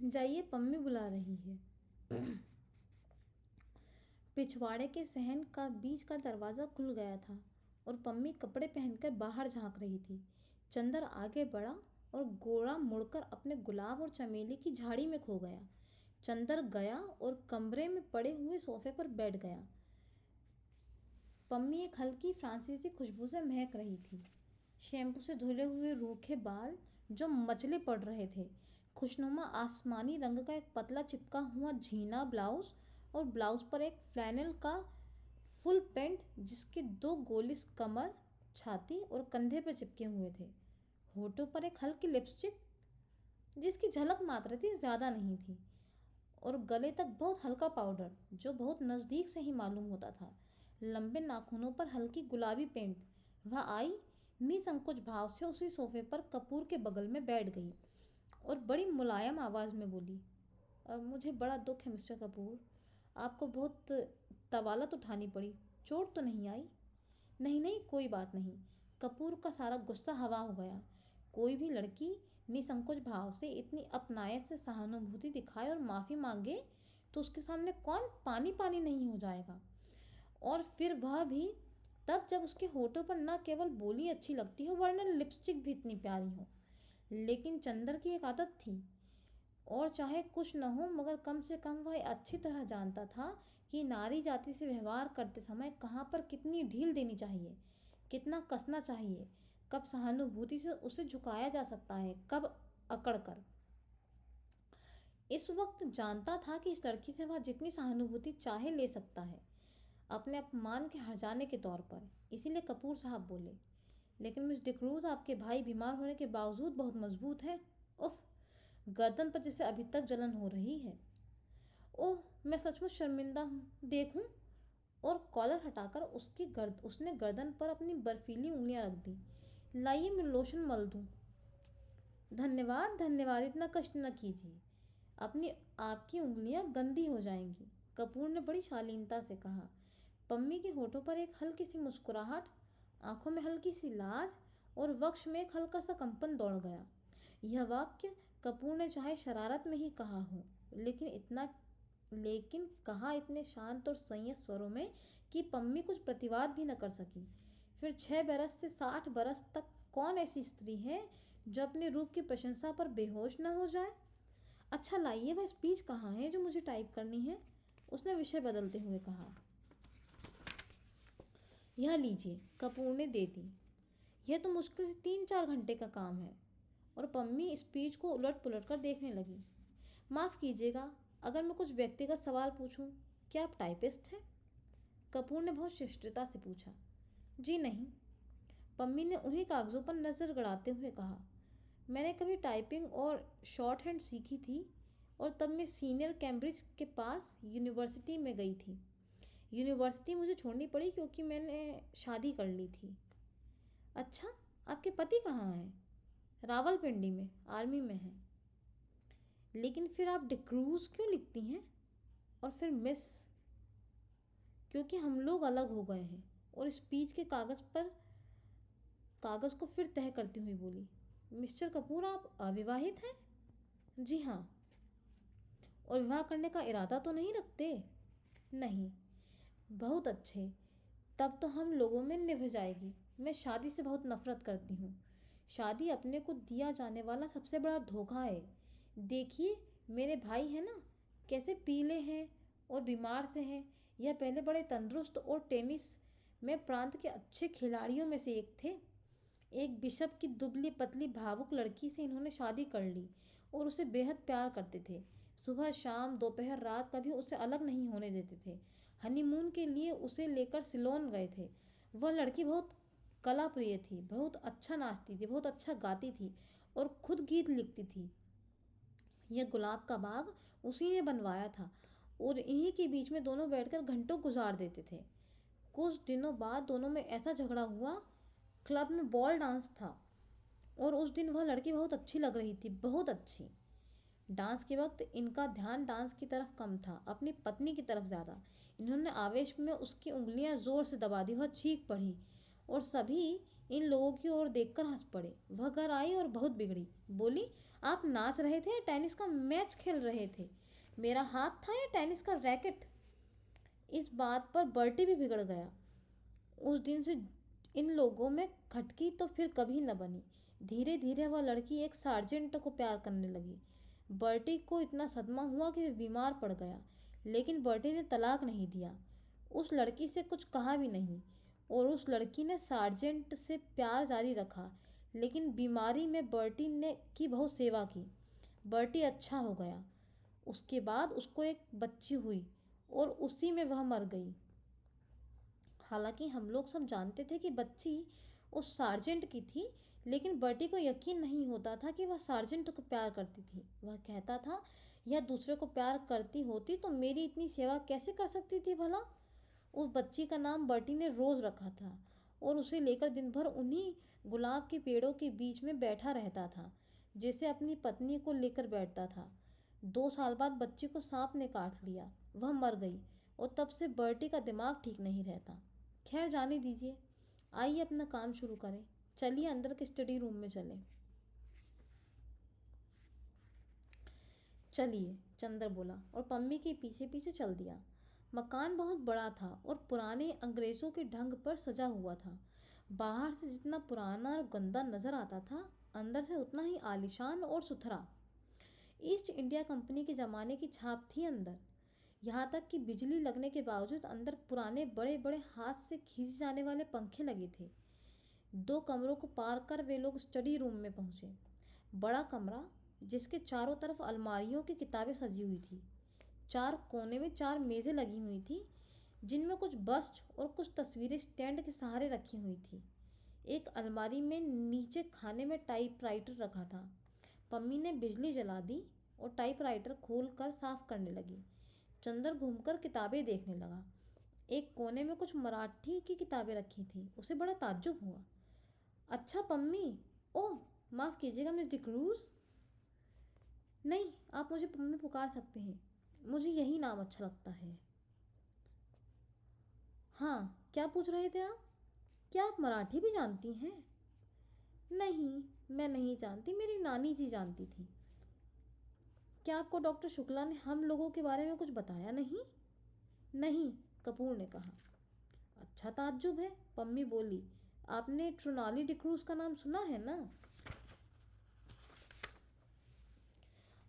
जाइए, पम्मी बुला रही है। पिछवाड़े के सहन का बीच का दरवाज़ा खुल गया था और पम्मी कपड़े पहनकर बाहर झांक रही थी। चंदर आगे बढ़ा और गोरा मुड़कर अपने गुलाब और चमेली की झाड़ी में खो गया। चंदर गया और कमरे में पड़े हुए सोफे पर बैठ गया। पम्मी एक हल्की फ्रांसीसी खुशबू से महक रही थी। शैम्पू से धुले हुए रूखे बाल जो मचले पड़ रहे थे, खुशनुमा आसमानी रंग का एक पतला चिपका हुआ झीना ब्लाउज और ब्लाउज पर एक फ्लैनल का फुल पेंट जिसके दो गोलिस कमर, छाती और कंधे पर चिपके हुए थे। होठों पर एक हल्की लिपस्टिक जिसकी झलक मात्र थी, ज़्यादा नहीं थी, और गले तक बहुत हल्का पाउडर जो बहुत नज़दीक से ही मालूम होता था। लंबे नाखूनों पर हल्की गुलाबी पेंट। वह आई, निसंकोच भाव से उसी सोफे पर कपूर के बगल में बैठ गई और बड़ी मुलायम आवाज़ में बोली, मुझे बड़ा दुख है मिस्टर कपूर, आपको बहुत तवालत उठानी पड़ी, चोट तो नहीं आई? नहीं नहीं, कोई बात नहीं। कपूर का सारा गुस्सा हवा हो गया। कोई भी लड़की निसंकोच भाव से इतनी अपनायत से सहानुभूति दिखाए और माफ़ी मांगे तो उसके सामने कौन पानी पानी नहीं हो जाएगा। और फिर वह भी तब जब उसके होठों पर न केवल बोली अच्छी लगती हो वरना लिपस्टिक भी इतनी प्यारी हो। लेकिन चंदर की एक आदत थी, और चाहे कुछ न हो मगर कम से कम वह अच्छी तरह जानता था कि नारी जाति से व्यवहार करते समय कहाँ पर कितनी ढील देनी चाहिए, कितना कसना चाहिए, कब सहानुभूति से उसे झुकाया जा सकता है, कब अकड़ कर। इस वक्त जानता था कि इस लड़की से वह जितनी सहानुभूति चाहे ले सकता है, अपने अपमान के हर्जाने के तौर पर। इसीलिए कपूर साहब बोले, लेकिन मिस डिक्रूज, आपके भाई बीमार होने के बावजूद बहुत मजबूत है। उफ, गर्दन पर जैसे अभी तक जलन हो रही है। ओह, मैं सचमुच शर्मिंदा हूँ, देखूं? और कॉलर हटाकर उसने गर्दन पर अपनी बर्फीली उंगलियां रख दी। लाइए, मैं लोशन मल दूँ? धन्यवाद धन्यवाद, इतना कष्ट न कीजिए, अपनी आपकी उंगलियां गंदी हो जाएंगी, कपूर ने बड़ी शालीनता से कहा। पम्मी के होठों पर एक हल्की सी मुस्कुराहट, आंखों में हल्की सी लाज और वक्ष में एक हल्का सा कंपन दौड़ गया। यह वाक्य कपूर ने चाहे शरारत में ही कहा हो, लेकिन कहा इतने शांत और संयत स्वरों में कि पम्मी कुछ प्रतिवाद भी न कर सकी। फिर 6 बरस से 60 बरस तक कौन ऐसी स्त्री है जो अपने रूप की प्रशंसा पर बेहोश न हो जाए? अच्छा, लाइए, वह स्पीच कहाँ है जो मुझे टाइप करनी है? उसने विषय बदलते हुए कहा। यह लीजिए, कपूर ने दे दी। यह तो मुश्किल से 3-4 घंटे का काम है। और पम्मी स्पीच को उलट पुलट कर देखने लगी। माफ़ कीजिएगा, अगर मैं कुछ व्यक्तिगत सवाल पूछूं, क्या आप टाइपिस्ट हैं? कपूर ने बहुत शिष्टता से पूछा। जी नहीं। पम्मी ने उन्हीं कागज़ों पर नज़र गड़ाते हुए कहा, मैंने कभी टाइपिंग और शॉर्ट हैंड सीखी थी और तब मैं सीनियर कैम्ब्रिज के पास यूनिवर्सिटी में गई थी। यूनिवर्सिटी मुझे छोड़नी पड़ी क्योंकि मैंने शादी कर ली थी। अच्छा, आपके पति कहाँ हैं? रावलपिंडी में, आर्मी में हैं। लेकिन फिर आप डिक्रूज क्यों लिखती हैं? और फिर मिस? क्योंकि हम लोग अलग हो गए हैं। और स्पीच के कागज़ को फिर तह करती हुई बोली, मिस्टर कपूर, आप अविवाहित हैं? जी हाँ। और विवाह करने का इरादा तो नहीं रखते? नहीं। बहुत अच्छे, तब तो हम लोगों में निभ जाएगी। मैं शादी से बहुत नफरत करती हूँ। शादी अपने को दिया जाने वाला सबसे बड़ा धोखा है। देखिए, मेरे भाई हैं ना, कैसे पीले हैं और बीमार से हैं। यह पहले बड़े तंदुरुस्त और टेनिस में प्रांत के अच्छे खिलाड़ियों में से एक थे। एक बिशप की दुबली पतली भावुक लड़की से इन्होंने शादी कर ली और उसे बेहद प्यार करते थे। सुबह शाम दोपहर रात कभी उसे अलग नहीं होने देते थे। हनीमून के लिए उसे लेकर सिलोन गए थे। वह लड़की बहुत कला प्रिय थी, बहुत अच्छा नाचती थी, बहुत अच्छा गाती थी और खुद गीत लिखती थी। यह गुलाब का बाग उसी ने बनवाया था और इन्हीं के बीच में दोनों बैठकर घंटों गुजार देते थे। कुछ दिनों बाद दोनों में ऐसा झगड़ा हुआ, क्लब में बॉल डांस था और उस दिन वह लड़की बहुत अच्छी लग रही थी, बहुत अच्छी। डांस के वक्त इनका ध्यान डांस की तरफ कम था, अपनी पत्नी की तरफ ज़्यादा। इन्होंने आवेश में उसकी उंगलियां जोर से दबा दी, वह चीख पड़ी और सभी इन लोगों की ओर देखकर हंस पड़े। वह घर आई और बहुत बिगड़ी। बोली, आप नाच रहे थे या टेनिस का मैच खेल रहे थे? मेरा हाथ था या टेनिस का रैकेट? इस बात पर बर्टी भी बिगड़ गया। उस दिन से इन लोगों में खटकी तो फिर कभी न बनी। धीरे धीरे वह लड़की एक सार्जेंट को प्यार करने लगी। बर्टी को इतना सदमा हुआ कि वह बीमार पड़ गया, लेकिन बर्टी ने तलाक नहीं दिया, उस लड़की से कुछ कहा भी नहीं, और उस लड़की ने सार्जेंट से प्यार जारी रखा। लेकिन बीमारी में बर्टी ने की बहुत सेवा की। बर्टी अच्छा हो गया। उसके बाद उसको एक बच्ची हुई और उसी में वह मर गई। हालांकि हम लोग सब जानते थे कि बच्ची उस सार्जेंट की थी, लेकिन बर्टी को यकीन नहीं होता था कि वह सार्जेंट को प्यार करती थी। वह कहता था, यह दूसरे को प्यार करती होती तो मेरी इतनी सेवा कैसे कर सकती थी भला। उस बच्ची का नाम बर्टी ने रोज़ रखा था और उसे लेकर दिन भर उन्हीं गुलाब के पेड़ों के बीच में बैठा रहता था, जैसे अपनी पत्नी को लेकर बैठता था। 2 साल बाद बच्ची को सांप ने काट लिया, वह मर गई, और तब से बर्टी का दिमाग ठीक नहीं रहता। खैर, जाने दीजिए, आइए अपना काम शुरू करें। चलिए अंदर के स्टडी रूम में चलें। चलिए, चंदर बोला और पम्मी के पीछे पीछे चल दिया। मकान बहुत बड़ा था और पुराने अंग्रेज़ों के ढंग पर सजा हुआ था। बाहर से जितना पुराना और गंदा नज़र आता था, अंदर से उतना ही आलीशान और सुथरा। ईस्ट इंडिया कंपनी के ज़माने की छाप थी अंदर। यहाँ तक कि बिजली लगने के बावजूद अंदर पुराने बड़े बड़े हाथ से खींचे जाने वाले पंखे लगे थे। 2 कमरों को पार कर वे लोग स्टडी रूम में पहुँचे। बड़ा कमरा, जिसके चारों तरफ अलमारियों की किताबें सजी हुई थी। 4 कोने में 4 मेज़ें लगी हुई थी, जिनमें कुछ बस्ट और कुछ तस्वीरें स्टैंड के सहारे रखी हुई थी। एक अलमारी में नीचे खाने में टाइपराइटर रखा था। पम्मी ने बिजली जला दी और टाइपराइटर खोल कर साफ करने लगी। चंदर घूमकर किताबें देखने लगा। एक कोने में कुछ मराठी की किताबें रखी थी। उसे बड़ा ताज्जुब हुआ। अच्छा पम्मी, ओह माफ़ कीजिएगा मिस डिक्रूज़। नहीं, आप मुझे पम्मी पुकार सकते हैं, मुझे यही नाम अच्छा लगता है। हाँ, क्या पूछ रहे थे आप? क्या आप मराठी भी जानती हैं? नहीं, मैं नहीं जानती, मेरी नानी जी जानती थी। क्या आपको डॉक्टर शुक्ला ने हम लोगों के बारे में कुछ बताया नहीं? नहीं, कपूर ने कहा। अच्छा ताज्जुब है, पम्मी बोली। आपने ट्रुनाली डिक्रूज़ का नाम सुना है ना?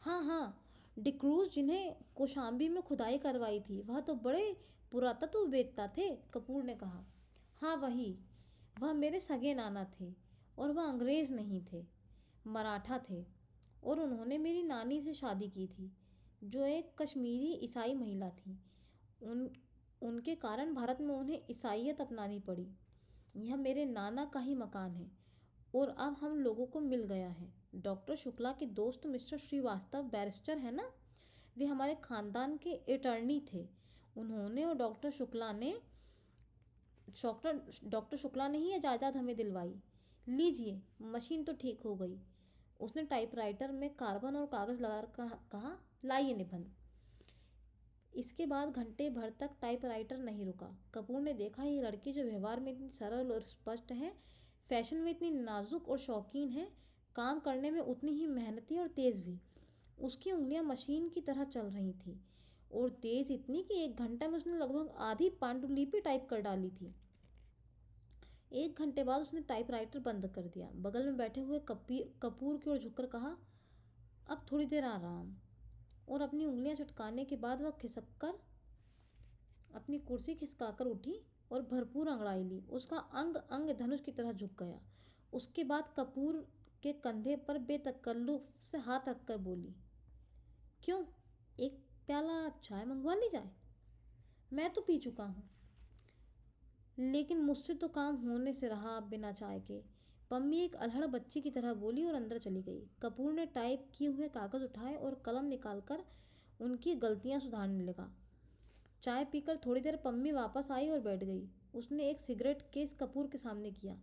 हाँ हाँ, डिक्रूज़ जिन्हें कौशाम्बी में खुदाई करवाई थी, वह तो बड़े पुरातत्ववेत्ता थे, कपूर ने कहा। हाँ वही, वह मेरे सगे नाना थे, और वह अंग्रेज़ नहीं थे, मराठा थे, और उन्होंने मेरी नानी से शादी की थी, जो एक कश्मीरी ईसाई महिला थी। उन उनके कारण भारत में उन्हें ईसाइयत अपनानी पड़ी। यह मेरे नाना का ही मकान है, और अब हम लोगों को मिल गया है। डॉक्टर शुक्ला के दोस्त मिस्टर श्रीवास्तव बैरिस्टर है ना, वे हमारे खानदान के अटर्नी थे। उन्होंने और डॉक्टर शुक्ला ने ही ये जायदाद हमें दिलवाई। लीजिए, मशीन तो ठीक हो गई। उसने टाइपराइटर में कार्बन और कागज़ लगाकर कहा, लाइए निबंध। इसके बाद घंटे भर तक टाइपराइटर नहीं रुका। कपूर ने देखा, ये लड़की जो व्यवहार में इतनी सरल और स्पष्ट है, फैशन में इतनी नाजुक और शौकीन है, काम करने में उतनी ही मेहनती और तेज़ भी। उसकी उंगलियां मशीन की तरह चल रही थी, और तेज़ इतनी कि 1 घंटा में उसने लगभग आधी पांडुलिपि टाइप कर डाली थी। 1 घंटे बाद उसने टाइपराइटर बंद कर दिया। बगल में बैठे हुए कपूर की ओर झुककर कहा, अब थोड़ी देर आराम। और अपनी उंगलियां चटकाने के बाद वह खिसक कर अपनी कुर्सी खिसकाकर उठी और भरपूर अंगड़ाई ली। उसका अंग अंग धनुष की तरह झुक गया। उसके बाद कपूर के कंधे पर बेतकल्लुफ से हाथ रखकर बोली, क्यों, एक प्याला चाय मंगवा ली जाए? मैं तो पी चुका हूँ। लेकिन मुझसे तो काम होने से रहा बिना चाय के। पम्मी एक अल्हड़ बच्ची की तरह बोली और अंदर चली गई। कपूर ने टाइप किए हुए कागज़ उठाए और कलम निकालकर उनकी गलतियां सुधारने लगा। चाय पीकर थोड़ी देर पम्मी वापस आई और बैठ गई। उसने एक सिगरेट केस कपूर के सामने किया।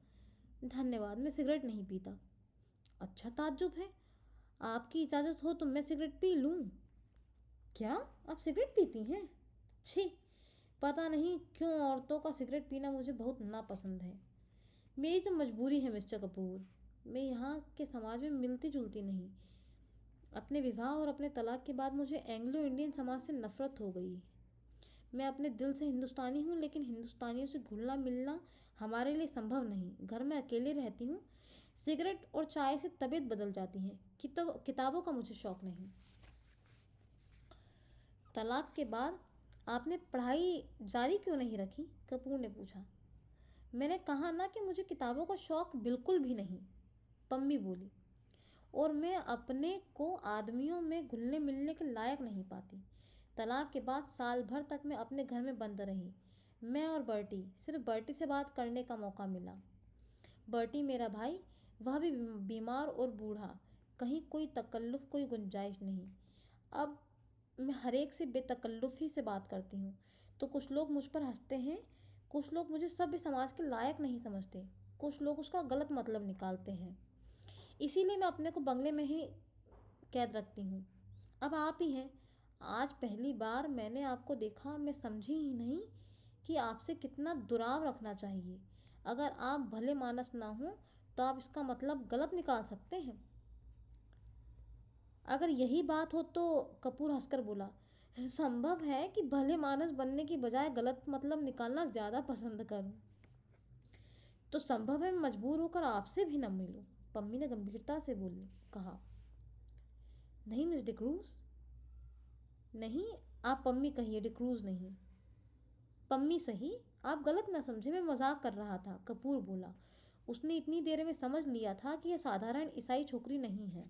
धन्यवाद, मैं सिगरेट नहीं पीता। अच्छा ताज्जुब है, आपकी इजाज़त हो तो मैं सिगरेट पी लूँ। क्या, आप सिगरेट पीती हैं? छी, पता नहीं क्यों औरतों का सिगरेट पीना मुझे बहुत नापसंद है। मेरी तो मजबूरी है मिस्टर कपूर। मैं यहाँ के समाज में मिलती जुलती नहीं। अपने विवाह और अपने तलाक के बाद मुझे एंग्लो इंडियन समाज से नफरत हो गई। मैं अपने दिल से हिंदुस्तानी हूँ, लेकिन हिंदुस्तानियों से घुलना मिलना हमारे लिए संभव नहीं। घर में अकेले रहती हूँ। सिगरेट और चाय से तबीयत बदल जाती है। किताबों का मुझे शौक नहीं। तलाक के बाद आपने पढ़ाई जारी क्यों नहीं रखी? कपूर ने पूछा। मैंने कहा ना कि मुझे किताबों का शौक बिल्कुल भी नहीं, पम्मी बोली। और मैं अपने को आदमियों में घुलने मिलने के लायक नहीं पाती। तलाक के बाद साल भर तक मैं अपने घर में बंद रही। मैं और बर्टी, सिर्फ बर्टी से बात करने का मौका मिला। बर्टी मेरा भाई, वह भी बीमार और बूढ़ा। कहीं कोई तकल्लुफ़, कोई गुंजाइश नहीं। अब मैं हर एक से बेतकल्लुफ़ी से बात करती हूँ तो कुछ लोग मुझ पर हंसते हैं, कुछ लोग मुझे सभ्य समाज के लायक नहीं समझते, कुछ लोग उसका गलत मतलब निकालते हैं। इसीलिए मैं अपने को बंगले में ही कैद रखती हूँ। अब आप ही हैं। आज पहली बार मैंने आपको देखा, मैं समझी ही नहीं कि आपसे कितना दुराव रखना चाहिए। अगर आप भले मानस ना हो तो आप इसका मतलब गलत निकाल सकते हैं। अगर यही बात हो तो, कपूर हंसकर बोला, संभव है कि भले मानस बनने की बजाय गलत मतलब निकालना ज़्यादा पसंद करूं। तो संभव है मैं मजबूर होकर आपसे भी न मिलूं, पम्मी ने गंभीरता से बोली कहा। नहीं मिस डिक्रूज, नहीं, आप पम्मी कहिए, डिक्रूज नहीं। पम्मी सही, आप गलत ना समझे, मैं मजाक कर रहा था, कपूर बोला। उसने इतनी देर में समझ लिया था कि यह साधारण ईसाई छोकरी नहीं है।